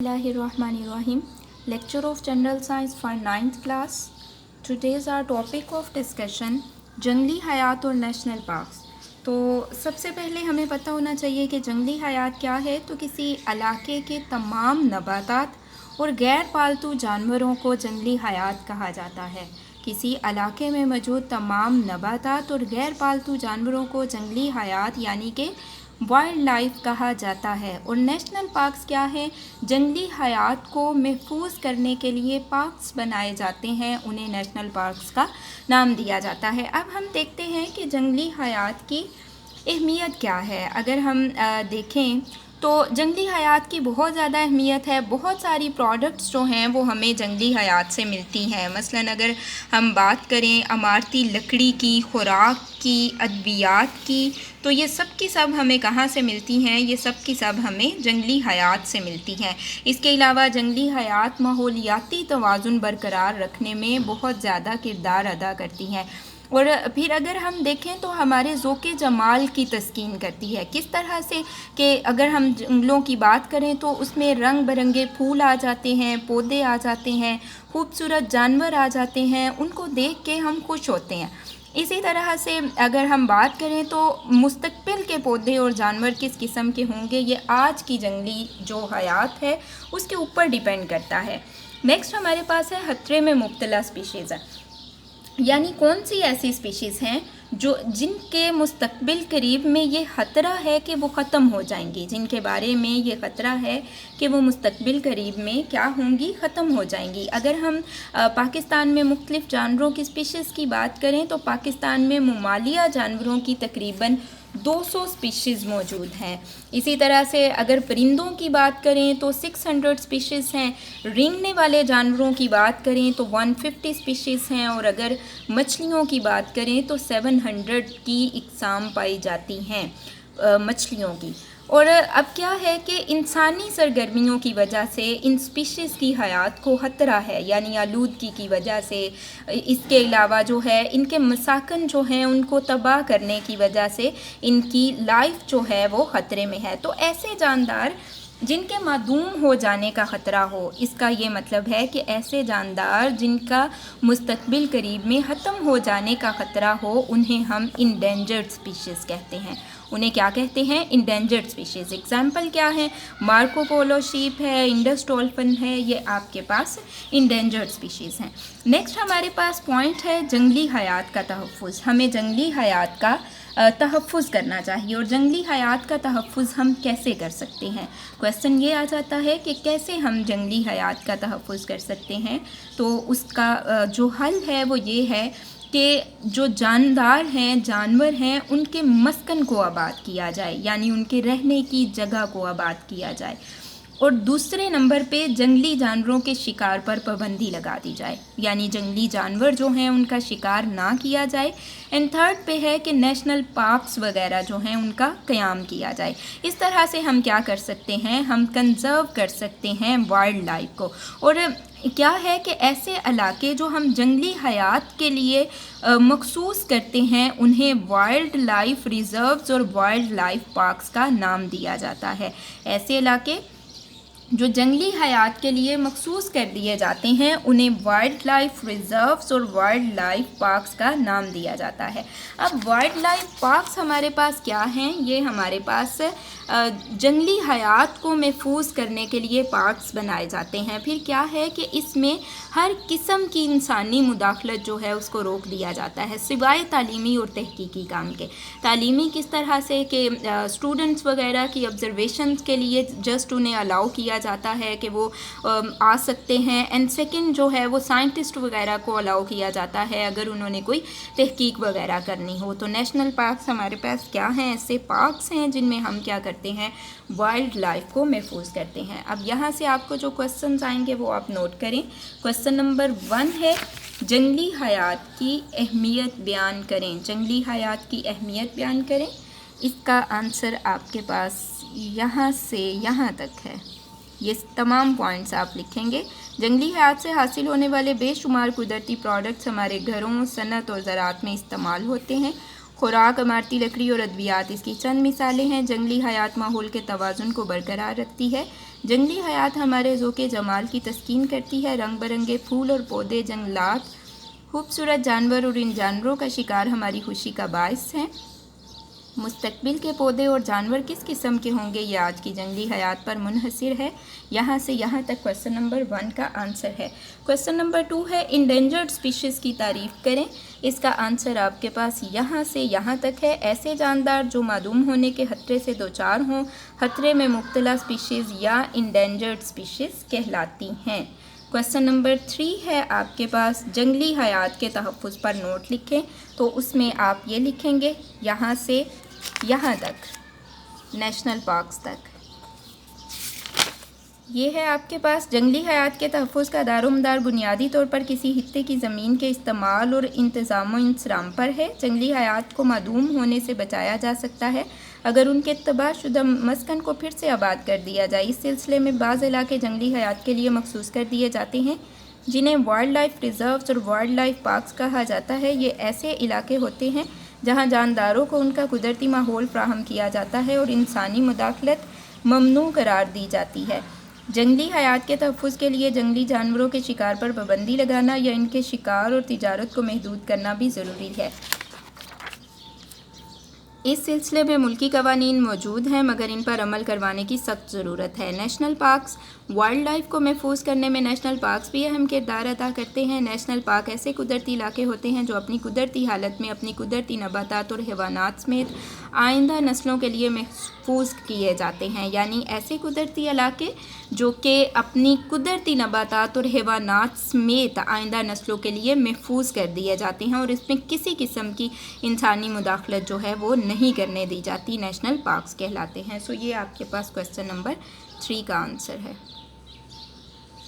Bismillahirrahmanirrahim. Lecture of General Science for 9th class. Today's our topic of discussion جنگلی حیات اور national parks. تو سب سے پہلے ہمیں پتہ ہونا چاہیے کہ جنگلی حیات کیا ہے. تو کسی علاقے کے تمام نباتات اور غیر پالتو جانوروں کو جنگلی حیات کہا جاتا ہے. کسی علاقے میں موجود تمام نباتات اور غیر پالتو جانوروں کو جنگلی حیات یعنی کہ وائلڈ لائف کہا جاتا ہے. اور نیشنل پارکس کیا ہے؟ جنگلی حیات کو محفوظ کرنے کے لیے پارکس بنائے جاتے ہیں, انہیں نیشنل پارکس کا نام دیا جاتا ہے. اب ہم دیکھتے ہیں کہ جنگلی حیات کی اہمیت کیا ہے. اگر ہم دیکھیں تو جنگلی حیات کی بہت زیادہ اہمیت ہے. بہت ساری پروڈکٹس جو ہیں وہ ہمیں جنگلی حیات سے ملتی ہیں. مثلاً اگر ہم بات کریں عمارتی لکڑی کی, خوراک کی, ادویات کی, تو یہ سب کی سب ہمیں کہاں سے ملتی ہیں؟ یہ سب کی سب ہمیں جنگلی حیات سے ملتی ہیں. اس کے علاوہ جنگلی حیات ماحولیاتی توازن برقرار رکھنے میں بہت زیادہ کردار ادا کرتی ہیں. اور پھر اگر ہم دیکھیں تو ہمارے ذوق جمال کی تسکین کرتی ہے. کس طرح سے کہ اگر ہم جنگلوں کی بات کریں تو اس میں رنگ برنگے پھول آ جاتے ہیں, پودے آ جاتے ہیں, خوبصورت جانور آ جاتے ہیں, ان کو دیکھ کے ہم خوش ہوتے ہیں. اسی طرح سے اگر ہم بات کریں تو مستقبل کے پودے اور جانور کس قسم کے ہوں گے, یہ آج کی جنگلی جو حیات ہے اس کے اوپر ڈیپینڈ کرتا ہے. نیکسٹ ہمارے پاس ہے خطرے میں مبتلا اسپیشیز. یعنی کون سی ایسی اسپیشیز ہیں جن کے مستقبل قریب میں یہ خطرہ ہے کہ وہ ختم ہو جائیں گی, جن کے بارے میں یہ خطرہ ہے کہ وہ مستقبل قریب میں کیا ہوں گی, ختم ہو جائیں گی. اگر ہم پاکستان میں مختلف جانوروں کی اسپیشیز کی بات کریں تو پاکستان میں ممالیہ جانوروں کی تقریباً 200 اسپیشیز موجود ہیں. اسی طرح سے اگر پرندوں کی بات کریں تو 600 اسپیشیز ہیں. رینگنے والے جانوروں کی بات کریں تو 150 اسپیشیز ہیں. اور اگر مچھلیوں کی بات کریں تو 700 کی اقسام پائی جاتی ہیں مچھلیوں کی. اور اب کیا ہے کہ انسانی سرگرمیوں کی وجہ سے ان اسپیشیز کی حیات کو خطرہ ہے, یعنی آلودگی کی وجہ سے. اس کے علاوہ جو ہے ان کے مساکن جو ہیں ان کو تباہ کرنے کی وجہ سے ان کی لائف جو ہے وہ خطرے میں ہے. تو ایسے جاندار جن کے معدوم ہو جانے کا خطرہ ہو, اس کا یہ مطلب ہے کہ ایسے جاندار جن کا مستقبل قریب میں ختم ہو جانے کا خطرہ ہو, انہیں ہم انڈینجرڈ اسپیشیز کہتے ہیں. انہیں کیا کہتے ہیں؟ Endangered species. اگزامپل کیا ہے؟ مارکو پولو شیپ ہے, انڈس ڈولفن ہے, یہ آپ کے پاس انڈینجرڈ اسپیشیز ہیں. نیکسٹ ہمارے پاس پوائنٹ ہے جنگلی حیات کا تحفظ. ہمیں جنگلی حیات کا تحفظ کرنا چاہیے. اور جنگلی حیات کا تحفظ ہم کیسے کر سکتے ہیں؟ کویسچن یہ آ جاتا ہے کہ کیسے ہم جنگلی حیات کا تحفظ کر سکتے ہیں. تو اس کا جو حل ہے وہ یہ ہے کہ جو جاندار ہیں, جانور ہیں, ان کے مسکن کو آباد کیا جائے, یعنی ان کے رہنے کی جگہ کو آباد کیا جائے. اور دوسرے نمبر پہ جنگلی جانوروں کے شکار پر پابندی لگا دی جائے, یعنی جنگلی جانور جو ہیں ان کا شکار نہ کیا جائے. اینڈ تھرڈ پہ ہے کہ نیشنل پارکس وغیرہ جو ہیں ان کا قیام کیا جائے. اس طرح سے ہم کیا کر سکتے ہیں؟ ہم کنزرو کر سکتے ہیں وائلڈ لائف کو. اور کیا ہے کہ ایسے علاقے جو ہم جنگلی حیات کے لیے مخصوص کرتے ہیں انہیں وائلڈ لائف ریزروز اور وائلڈ لائف پارکس کا نام دیا جاتا ہے. ایسے علاقے جو جنگلی حیات کے لیے مخصوص کر دیے جاتے ہیں انہیں وائلڈ لائف ریزروز اور وائلڈ لائف پارکس کا نام دیا جاتا ہے. اب وائلڈ لائف پارکس ہمارے پاس کیا ہیں؟ یہ ہمارے پاس جنگلی حیات کو محفوظ کرنے کے لیے پارکس بنائے جاتے ہیں. پھر کیا ہے کہ اس میں ہر قسم کی انسانی مداخلت جو ہے اس کو روک دیا جاتا ہے, سوائے تعلیمی اور تحقیقی کام کے. تعلیمی کس طرح سے کہ اسٹوڈنٹس وغیرہ کی آبزرویشنز کے لیے جسٹ انہیں الاؤ کیا جاتا ہے کہ وہ آ سکتے ہیں. اینڈ سیکنڈ جو ہے وہ سائنٹسٹ وغیرہ کو الاؤ کیا جاتا ہے اگر انہوں نے کوئی تحقیق وغیرہ کرنی ہو. تو نیشنل پارکس ہمارے پاس کیا ہیں؟ ایسے پارکس ہیں جن میں ہم کیا کرتے ہیں؟ وائلڈ لائف کو محفوظ کرتے ہیں. اب یہاں سے آپ کو جو کویسچنز آئیں گے وہ آپ نوٹ کریں. کویسچن نمبر 1 ہے جنگلی حیات کی اہمیت بیان کریں. جنگلی حیات کی اہمیت بیان کریں. اس کا آنسر آپ کے پاس یہاں سے یہاں تک ہے. یہ تمام پوائنٹس آپ لکھیں گے. جنگلی حیات سے حاصل ہونے والے بے شمار قدرتی پروڈکٹس ہمارے گھروں, صنعت اور زراعت میں استعمال ہوتے ہیں. خوراک, عمارتی لکڑی اور ادویات اس کی چند مثالیں ہیں. جنگلی حیات ماحول کے توازن کو برقرار رکھتی ہے. جنگلی حیات ہمارے ذوق جمال کی تسکین کرتی ہے۔ رنگ برنگے پھول اور پودے، جنگلات، خوبصورت جانور اور ان جانوروں کا شکار ہماری خوشی کا باعث ہیں۔ مستقبل کے پودے اور جانور کس قسم کے ہوں گے، یہ آج کی جنگلی حیات پر منحصر ہے۔ یہاں سے یہاں تک کویسچن نمبر 1 کا آنسر ہے۔ کویسچن نمبر 2 ہے انڈینجرڈ سپیشیز کی تعریف کریں۔ اس کا آنسر آپ کے پاس یہاں سے یہاں تک ہے۔ ایسے جاندار جو معدوم ہونے کے خطرے سے دوچار ہوں، خطرے میں مبتلا سپیشیز یا انڈینجرڈ سپیشیز کہلاتی ہیں۔ کویسچن نمبر 3 ہے آپ کے پاس جنگلی حیات کے تحفظ پر نوٹ لکھیں، تو اس میں آپ یہ لکھیں گے یہاں سے یہاں تک، نیشنل پارکس تک۔ یہ ہے آپ کے پاس جنگلی حیات کے تحفظ کا دار و مدار بنیادی طور پر کسی خطے کی زمین کے استعمال اور انتظام و انصرام پر ہے۔ جنگلی حیات کو معدوم ہونے سے بچایا جا سکتا ہے اگر ان کے تباہ شدہ مسکن کو پھر سے آباد کر دیا جائے۔ اس سلسلے میں بعض علاقے جنگلی حیات کے لیے مخصوص کر دیے جاتے ہیں جنہیں وائلڈ لائف ریزروز اور وائلڈ لائف پارکس کہا جاتا ہے۔ یہ ایسے علاقے ہوتے ہیں جہاں جانداروں کو ان کا قدرتی ماحول فراہم کیا جاتا ہے اور انسانی مداخلت ممنوع قرار دی جاتی ہے۔ جنگلی حیات کے تحفظ کے لیے جنگلی جانوروں کے شکار پر پابندی لگانا یا ان کے شکار اور تجارت کو محدود کرنا بھی ضروری ہے۔ اس سلسلے میں ملکی قوانین موجود ہیں مگر ان پر عمل کروانے کی سخت ضرورت ہے۔ نیشنل پارکس وائلڈ لائف کو محفوظ کرنے میں نیشنل پارکس بھی اہم کردار ادا کرتے ہیں۔ نیشنل پارک ایسے قدرتی علاقے ہوتے ہیں جو اپنی قدرتی حالت میں اپنی قدرتی نباتات اور حیوانات سمیت آئندہ نسلوں کے لیے محفوظ کیے جاتے ہیں، یعنی ایسے قدرتی علاقے جو کہ اپنی قدرتی نباتات اور حیوانات سمیت آئندہ نسلوں کے لیے محفوظ کر دیے جاتے ہیں اور اس میں کسی قسم کی انسانی مداخلت جو ہے وہ نہیں کرنے دی جاتی، نیشنل پارکس کہلاتے ہیں۔ سو یہ آپ کے پاس کویسچن نمبر 3 کا آنسر ہے۔